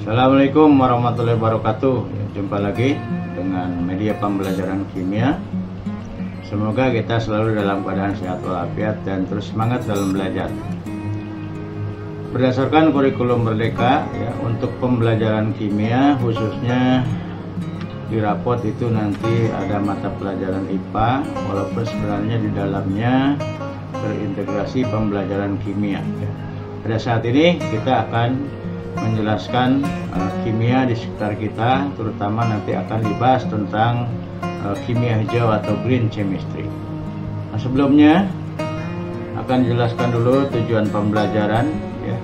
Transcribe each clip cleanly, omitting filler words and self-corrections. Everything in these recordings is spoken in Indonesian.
Assalamualaikum warahmatullahi wabarakatuh. Jumpa lagi dengan media pembelajaran kimia. Semoga kita selalu dalam keadaan sehat walafiat dan terus semangat dalam belajar. Berdasarkan kurikulum Merdeka ya, untuk pembelajaran kimia khususnya di rapot itu nanti ada mata pelajaran IPA, walaupun sebenarnya di dalamnya terintegrasi pembelajaran kimia ya. Pada saat ini kita akan menjelaskan kimia di sekitar kita, terutama nanti akan dibahas tentang kimia hijau atau green chemistry. Nah, sebelumnya akan dijelaskan dulu tujuan pembelajaran ya,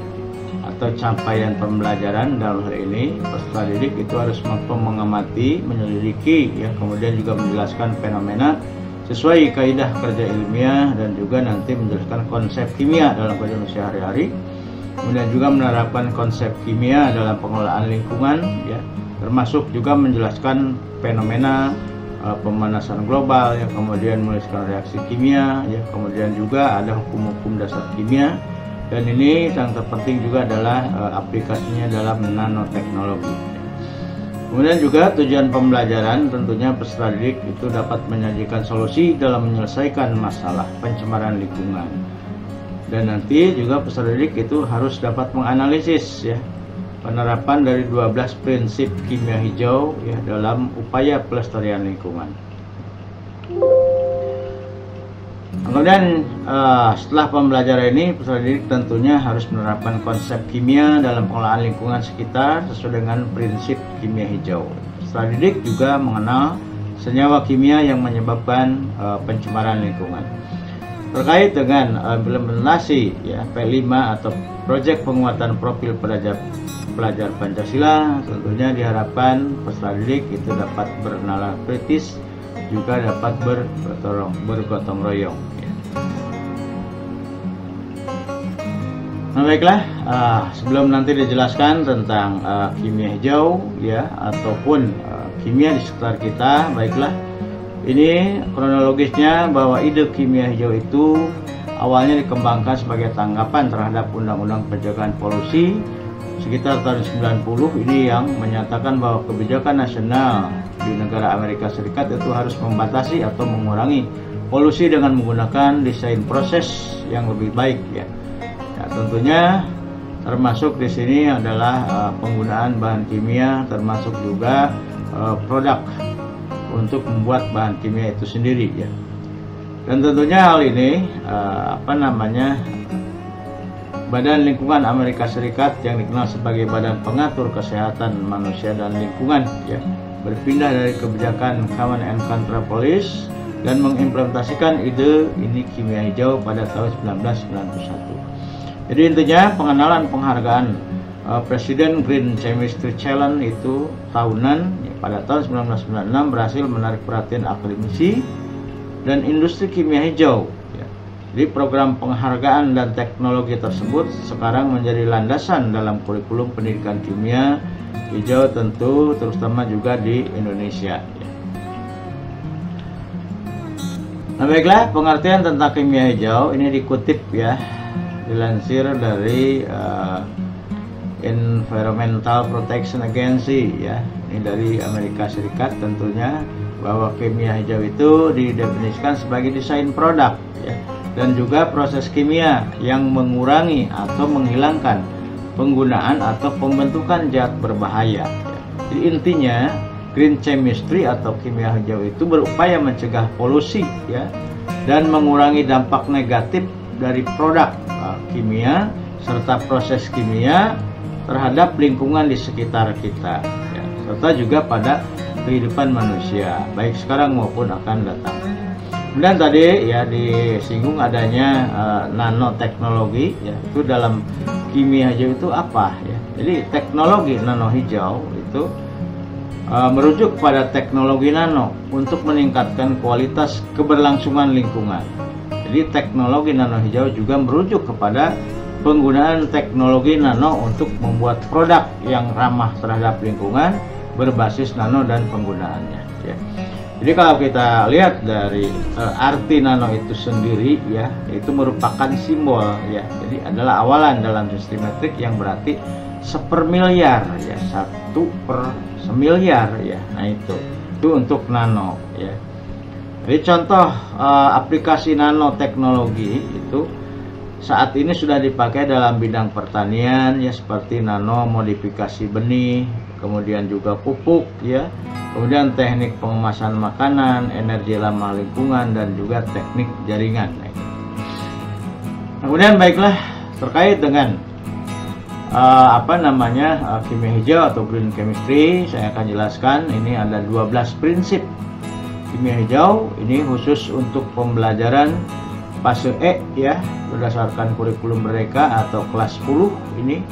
atau capaian pembelajaran. Dalam hal ini peserta didik itu harus mampu mengamati, menyelidiki ya, kemudian juga menjelaskan fenomena sesuai kaidah kerja ilmiah dan juga nanti menjelaskan konsep kimia dalam kehidupan sehari-hari. Kemudian juga menerapkan konsep kimia dalam pengelolaan lingkungan ya, termasuk juga menjelaskan fenomena pemanasan global ya, kemudian menuliskan reaksi kimia ya, kemudian juga ada hukum-hukum dasar kimia, dan ini yang terpenting juga adalah aplikasinya dalam nanoteknologi. Kemudian juga tujuan pembelajaran tentunya peserta didik itu dapat menyajikan solusi dalam menyelesaikan masalah pencemaran lingkungan. Dan nanti juga peserta didik itu harus dapat menganalisis ya penerapan dari 12 prinsip kimia hijau ya dalam upaya pelestarian lingkungan. Kemudian setelah pembelajaran ini peserta didik tentunya harus menerapkan konsep kimia dalam pengelolaan lingkungan sekitar sesuai dengan prinsip kimia hijau. Peserta didik juga mengenal senyawa kimia yang menyebabkan pencemaran lingkungan. Terkait dengan implementasi ya, P5 atau proyek penguatan profil pelajar Pancasila, tentunya diharapkan peserta didik itu dapat bernalar kritis, juga dapat bergotong royong ya. Nah baiklah, sebelum nanti dijelaskan tentang kimia hijau ya ataupun kimia di sekitar kita, baiklah, ini kronologisnya bahwa ide kimia hijau itu awalnya dikembangkan sebagai tanggapan terhadap Undang-Undang Pencegahan Polusi sekitar tahun 90. Ini yang menyatakan bahwa kebijakan nasional di negara Amerika Serikat itu harus membatasi atau mengurangi polusi dengan menggunakan desain proses yang lebih baik ya. Ya tentunya termasuk di sini adalah penggunaan bahan kimia, termasuk juga produk untuk membuat bahan kimia itu sendiri ya. Dan tentunya hal ini Badan Lingkungan Amerika Serikat yang dikenal sebagai Badan Pengatur Kesehatan Manusia dan Lingkungan ya, berpindah dari kebijakan Common and Control Policy dan mengimplementasikan ide ini kimia hijau pada tahun 1991. Jadi intinya pengenalan penghargaan Presiden Green Chemistry Challenge itu tahunan ya, pada tahun 1996 berhasil menarik perhatian akademisi dan industri kimia hijau ya. Jadi program penghargaan dan teknologi tersebut sekarang menjadi landasan dalam kurikulum pendidikan kimia hijau, tentu terutama juga di Indonesia ya. Nah baiklah, pengertian tentang kimia hijau ini dikutip ya, dilansir dari Environmental Protection Agency ya, ini dari Amerika Serikat tentunya, bahwa kimia hijau itu didefinisikan sebagai desain produk ya, dan juga proses kimia yang mengurangi atau menghilangkan penggunaan atau pembentukan zat berbahaya ya. Jadi intinya green chemistry atau kimia hijau itu berupaya mencegah polusi ya, dan mengurangi dampak negatif dari produk kimia serta proses kimia terhadap lingkungan di sekitar kita ya, serta juga pada kehidupan manusia baik sekarang maupun akan datang. Kemudian tadi ya disinggung adanya nanoteknologi ya, itu dalam kimia hijau itu apa ya. Jadi teknologi nano hijau itu merujuk pada teknologi nano untuk meningkatkan kualitas keberlangsungan lingkungan. Jadi teknologi nano hijau juga merujuk kepada penggunaan teknologi nano untuk membuat produk yang ramah terhadap lingkungan berbasis nano dan penggunaannya ya. Jadi kalau kita lihat dari arti nano itu sendiri ya, itu merupakan simbol ya. Jadi adalah awalan dalam simetrik yang berarti 1/miliar ya, 1/semiliar ya. Nah itu untuk nano ya. Jadi contoh aplikasi nanoteknologi itu saat ini sudah dipakai dalam bidang pertanian ya, seperti nano modifikasi benih, kemudian juga pupuk ya, kemudian teknik pengemasan makanan, energi ramah lingkungan, dan juga teknik jaringan. Kemudian baiklah, terkait dengan kimia hijau atau green chemistry, saya akan jelaskan. Ini ada 12 prinsip kimia hijau. Ini khusus untuk pembelajaran fase E ya, berdasarkan kurikulum mereka atau kelas 10 ini.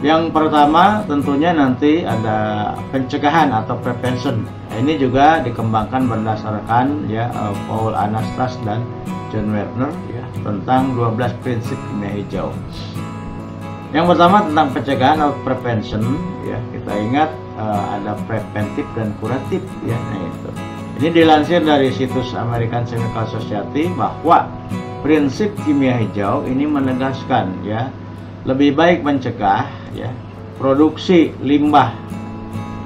Yang pertama tentunya nanti ada pencegahan atau prevention. Nah, ini juga dikembangkan berdasarkan ya Paul Anastas dan John Werner ya, tentang 12 prinsip kimia hijau. Yang pertama tentang pencegahan atau prevention ya, kita ingat ada preventif dan kuratif ya. Nah itu. Ini dilansir dari situs American Chemical Society bahwa prinsip kimia hijau ini menegaskan ya, lebih baik mencegah ya produksi limbah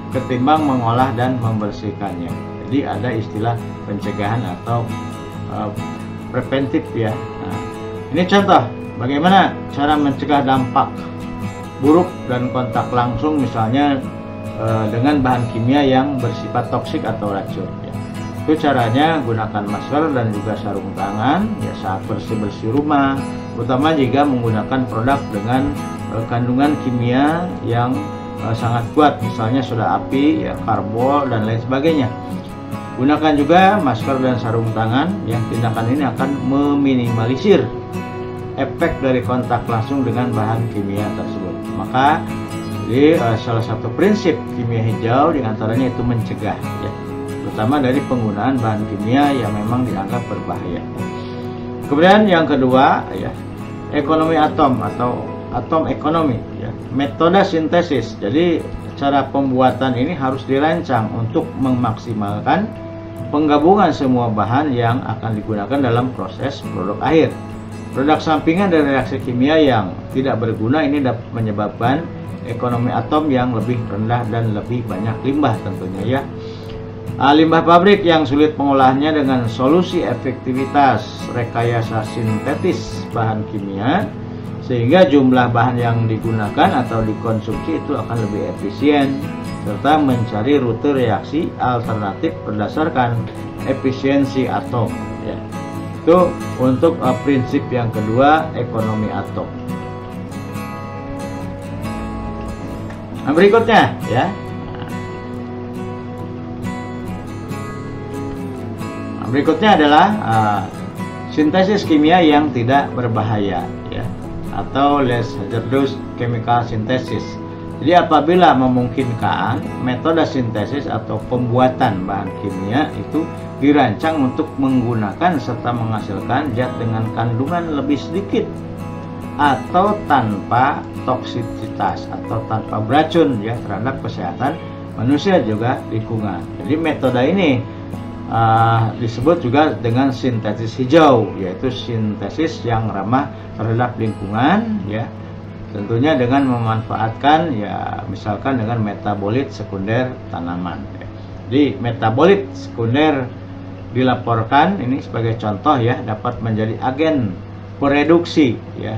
ketimbang mengolah dan membersihkannya. Jadi ada istilah pencegahan atau preventif ya. Nah, ini contoh bagaimana cara mencegah dampak buruk dan kontak langsung misalnya dengan bahan kimia yang bersifat toksik atau racun ya. Itu caranya gunakan masker dan juga sarung tangan ya saat bersih-bersih rumah, terutama jika menggunakan produk dengan kandungan kimia yang sangat kuat, misalnya soda api ya, karbol dan lain sebagainya. Gunakan juga masker dan sarung tangan yang tindakan ini akan meminimalisir efek dari kontak langsung dengan bahan kimia tersebut. Maka jadi salah satu prinsip kimia hijau diantaranya itu mencegah ya, terutama dari penggunaan bahan kimia yang memang dianggap berbahaya. Kemudian yang kedua ya, ekonomi atom atau atom ekonomi ya, metode sintesis. Jadi cara pembuatan ini harus dirancang untuk memaksimalkan penggabungan semua bahan yang akan digunakan dalam proses produk akhir. Produk sampingan dari reaksi kimia yang tidak berguna ini dapat menyebabkan ekonomi atom yang lebih rendah dan lebih banyak limbah tentunya ya. Limbah pabrik yang sulit pengolahnya dengan solusi efektivitas rekayasa sintetis bahan kimia, sehingga jumlah bahan yang digunakan atau dikonsumsi itu akan lebih efisien, serta mencari rute reaksi alternatif berdasarkan efisiensi atom ya. Itu untuk prinsip yang kedua, ekonomi atom. Nah, berikutnya ya, berikutnya adalah sintesis kimia yang tidak berbahaya ya, atau less hazardous chemical synthesis. Jadi apabila memungkinkan, metode sintesis atau pembuatan bahan kimia itu dirancang untuk menggunakan serta menghasilkan zat dengan kandungan lebih sedikit atau tanpa toksisitas atau tanpa beracun ya terhadap kesehatan manusia juga lingkungan. Jadi metode ini disebut juga dengan sintesis hijau, yaitu sintesis yang ramah terhadap lingkungan ya, tentunya dengan memanfaatkan ya misalkan dengan metabolit sekunder tanaman ya. Jadi metabolit sekunder dilaporkan ini sebagai contoh ya, dapat menjadi agen pereduksi ya,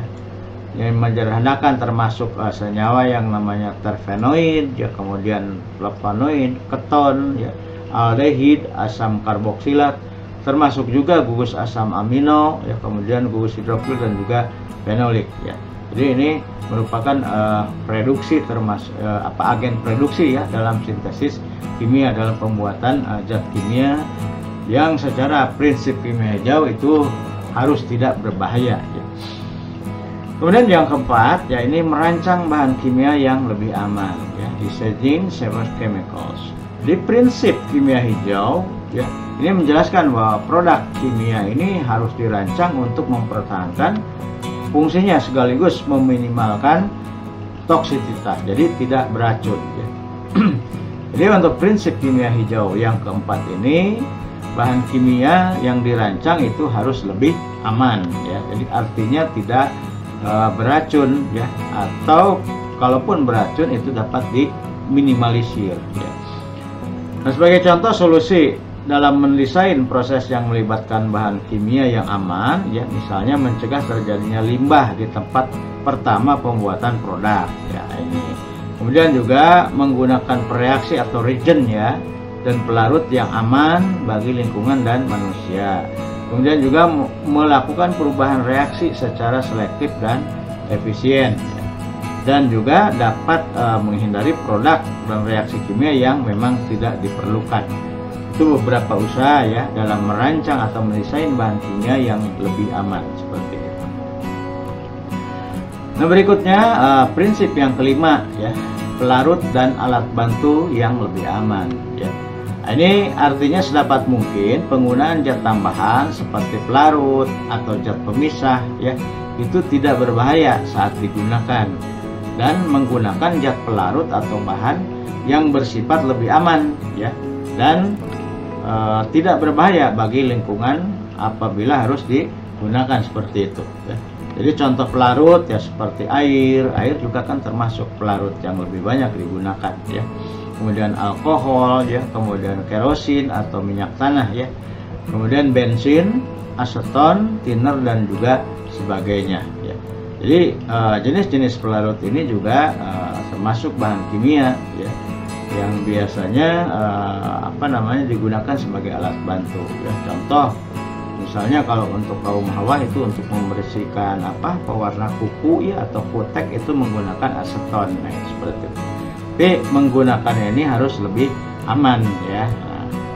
yang menyederhanakan termasuk senyawa yang namanya terfenoid ya, kemudian flavonoid, keton ya, aldehid, asam karboksilat, termasuk juga gugus asam amino ya, kemudian gugus hidroksil dan juga fenolik ya. Jadi ini merupakan reduksi termasuk agen reduksi ya dalam sintesis kimia, dalam pembuatan zat kimia yang secara prinsip kimia hijau itu harus tidak berbahaya ya. Kemudian yang keempat ya, ini merancang bahan kimia yang lebih aman ya, designing safer chemicals. Di prinsip kimia hijau ya, ini menjelaskan bahwa produk kimia ini harus dirancang untuk mempertahankan fungsinya sekaligus meminimalkan toksisitas, jadi tidak beracun ya. Jadi untuk prinsip kimia hijau yang keempat ini, bahan kimia yang dirancang itu harus lebih aman ya. Jadi artinya tidak beracun ya, atau kalaupun beracun itu dapat diminimalisir ya. Nah, sebagai contoh solusi dalam mendesain proses yang melibatkan bahan kimia yang aman ya, misalnya mencegah terjadinya limbah di tempat pertama pembuatan produk ya ini. Kemudian juga menggunakan pereaksi atau reagent ya, dan pelarut yang aman bagi lingkungan dan manusia. Kemudian juga melakukan perubahan reaksi secara selektif dan efisien ya. Dan juga dapat menghindari produk dan reaksi kimia yang memang tidak diperlukan. Itu beberapa usaha ya dalam merancang atau mendesain bahan kimia yang lebih aman seperti itu. Nah, berikutnya prinsip yang kelima ya, pelarut dan alat bantu yang lebih aman ya. Ini artinya sedapat mungkin penggunaan zat tambahan seperti pelarut atau zat pemisah ya, itu tidak berbahaya saat digunakan, dan menggunakan zat pelarut atau bahan yang bersifat lebih aman ya, dan tidak berbahaya bagi lingkungan apabila harus digunakan seperti itu ya. Jadi contoh pelarut ya seperti air juga kan termasuk pelarut yang lebih banyak digunakan ya. Kemudian alkohol ya, kemudian kerosin atau minyak tanah ya, kemudian bensin, aseton, thinner dan juga sebagainya ya. Jadi jenis-jenis pelarut ini juga termasuk bahan kimia ya, yang biasanya digunakan sebagai alat bantu ya. Contoh misalnya kalau untuk kaum hawa itu untuk membersihkan pewarna kuku ya atau kutek itu menggunakan aseton nah, seperti itu. Tapi menggunakannya ini harus lebih aman ya.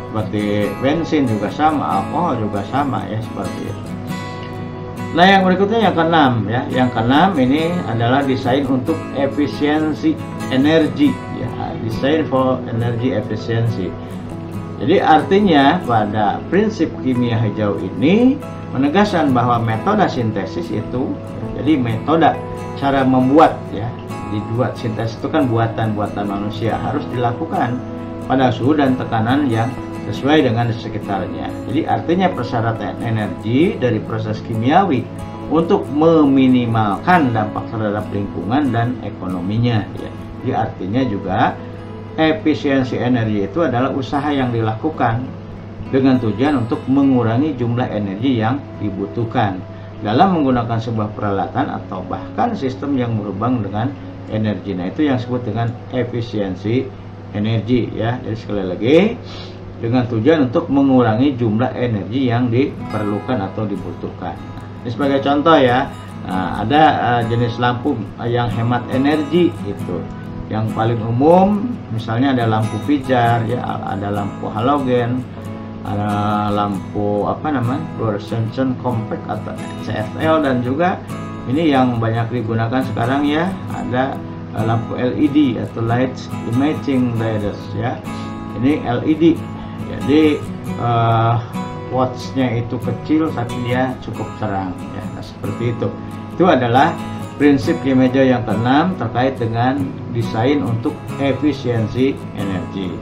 Seperti bensin juga sama, alkohol juga sama ya, seperti itu. Nah, yang berikutnya yang keenam ya. Yang keenam ini adalah desain untuk efisiensi energi ya, design for energy efficiency. Jadi artinya pada prinsip kimia hijau ini menegaskan bahwa metode sintesis itu, jadi metode cara membuat ya, dibuat sintesis itu kan buatan manusia, harus dilakukan pada suhu dan tekanan yang sesuai dengan sekitarnya. Jadi artinya persyaratan energi dari proses kimiawi untuk meminimalkan dampak terhadap lingkungan dan ekonominya ya. Jadi artinya juga efisiensi energi itu adalah usaha yang dilakukan dengan tujuan untuk mengurangi jumlah energi yang dibutuhkan dalam menggunakan sebuah peralatan atau bahkan sistem yang berhubung dengan energi. Nah, itu yang disebut dengan efisiensi energi ya. Jadi sekali lagi, dengan tujuan untuk mengurangi jumlah energi yang diperlukan atau dibutuhkan. Nah, ini sebagai contoh ya. Nah, ada jenis lampu yang hemat energi itu. Yang paling umum misalnya ada lampu pijar ya, ada lampu halogen, ada lampu fluorescent compact atau CFL, dan juga ini yang banyak digunakan sekarang ya, ada lampu LED atau light emitting diodes ya. Ini LED. Jadi wattsnya itu kecil tapi dia cukup terang ya. Nah, seperti itu. Itu adalah prinsip kimia yang keenam terkait dengan desain untuk efisiensi energi.